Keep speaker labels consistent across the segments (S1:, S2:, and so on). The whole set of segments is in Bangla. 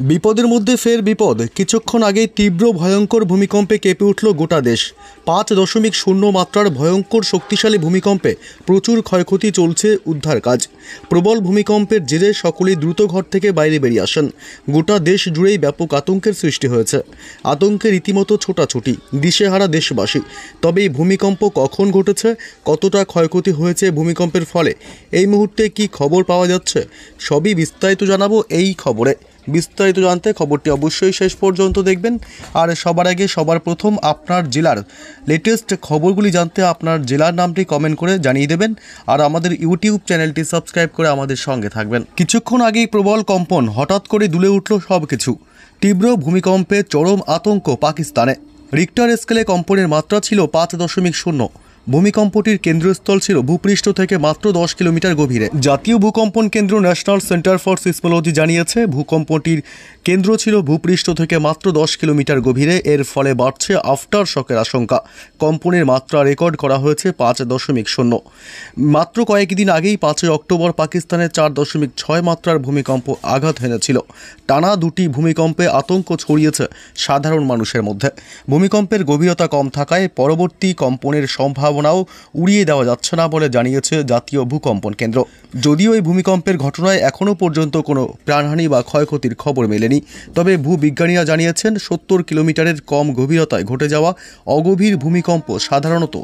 S1: বিপদের মধ্যে ফের বিপদ। কিছুক্ষণ আগেই তীব্র ভয়ঙ্কর ভূমিকম্পে কেঁপে উঠল গোটা দেশ। 5.0 মাত্রার ভয়ঙ্কর শক্তিশালী ভূমিকম্পে প্রচুর ক্ষয়ক্ষতি, চলছে উদ্ধার কাজ। প্রবল ভূমিকম্পের জেরে সকলেই দ্রুত ঘর থেকে বাইরে বেরিয়ে আসেন। গোটা দেশ জুড়েই ব্যাপক আতঙ্কের সৃষ্টি হয়েছে। আতঙ্কে রীতিমতো ছোটাছুটি, দিশেহারা দেশবাসী। তবে এই ভূমিকম্প কখন ঘটেছে, কতটা ক্ষয়ক্ষতি হয়েছে ভূমিকম্পের ফলে, এই মুহূর্তে কি খবর পাওয়া যাচ্ছে, সবই বিস্তারিত জানাবো এই খবরে। বিস্তারিত জানতে খবরটি অবশ্যই শেষ পর্যন্ত দেখবেন। আর সবার আগে সবার প্রথম আপনার জেলার লেটেস্ট খবরগুলি জানতে আপনার জেলার নামটি কমেন্ট করে জানিয়ে দেবেন। আর আমাদের ইউটিউব চ্যানেলটি সাবস্ক্রাইব করে আমাদের সঙ্গে থাকবেন। কিছুক্ষণ আগেই প্রবল কম্পন, হঠাৎ করে দুলে উঠল সব কিছু। তীব্র ভূমিকম্পে চরম আতঙ্ক পাকিস্তানে। রিক্টার স্কেলে কম্পনের মাত্রা ছিল 5.0। ভূমিকম্পটির কেন্দ্রস্থল ছিল ভূপৃষ্ঠ থেকে মাত্র 10 কিলোমিটার গভীরে। জাতীয় ভূকম্পন কেন্দ্র ন্যাশনাল সেন্টার ফর সিসমোলজি জানিয়েছে, ভূকম্পটির কেন্দ্র ছিল ভূপৃষ্ঠ থেকে মাত্র 10 কিলোমিটার গভীরে। এর ফলে বাড়ছে আফটার শকের আশঙ্কা। কম্পনের মাত্রা রেকর্ড করা হয়েছে 5.0। মাত্র কয়েকদিন আগেই 5 অক্টোবর পাকিস্তানের 4.6 মাত্রার ভূমিকম্প আঘাত হেনেছিল। টানা দুটি ভূমিকম্পে আতঙ্ক ছড়িয়েছে সাধারণ মানুষের মধ্যে। ভূমিকম্পের গভীরতা কম থাকায় পরবর্তী কম্পনের সম্ভাবনাও উড়িয়ে দেওয়া যাচ্ছে না বলে জানিয়েছে জাতীয় ভূকম্পন কেন্দ্র। যদিও এই ভূমিকম্পের ঘটনায় এখনও পর্যন্ত কোনো প্রাণহানি বা ক্ষয়ক্ষতির খবর মেলেনি, তবে ভূবিজ্ঞানীরা জানিয়েছেন 70 কিলোমিটারের কম গভীরতায় ঘটে যাওয়া অগভীর ভূমিকম্প সাধারণত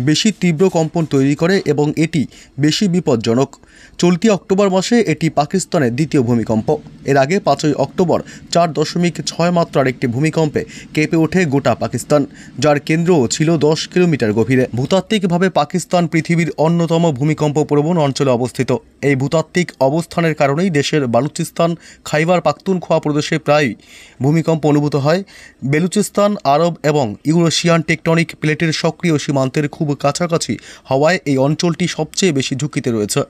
S1: বেশি তীব্র কম্পন তৈরি করে এবং এটি বেশি বিপজ্জনক। চলতি অক্টোবর মাসে এটি পাকিস্তানের দ্বিতীয় ভূমিকম্প। এর আগে 5 অক্টোবর 4.6 মাত্রার একটি ভূমিকম্পে কেঁপে ওঠে গোটা পাকিস্তান, যার কেন্দ্রও ছিল 10 কিলোমিটার গভীরে। ভূতাত্ত্বিকভাবে পাকিস্তান পৃথিবীর অন্যতম ভূমিকম্প প্রবণ অঞ্চলে অবস্থিত। এই ভূতাত্ত্বিক অবস্থানের কারণেই দেশের বালুচিস্তান, খাইবার পাখতুনখোয়া প্রদেশে প্রায়ই ভূমিকম্প অনুভূত হয়। বেলুচিস্তান আরব এবং ইউরেশিয়ান টেকটনিক প্লেটের সক্রিয় সীমান্তের খুব কাছাকাছি হওয়ায় এই অঞ্চলটি সবচেয়ে বেশি ঝুঁকিতে রয়েছে।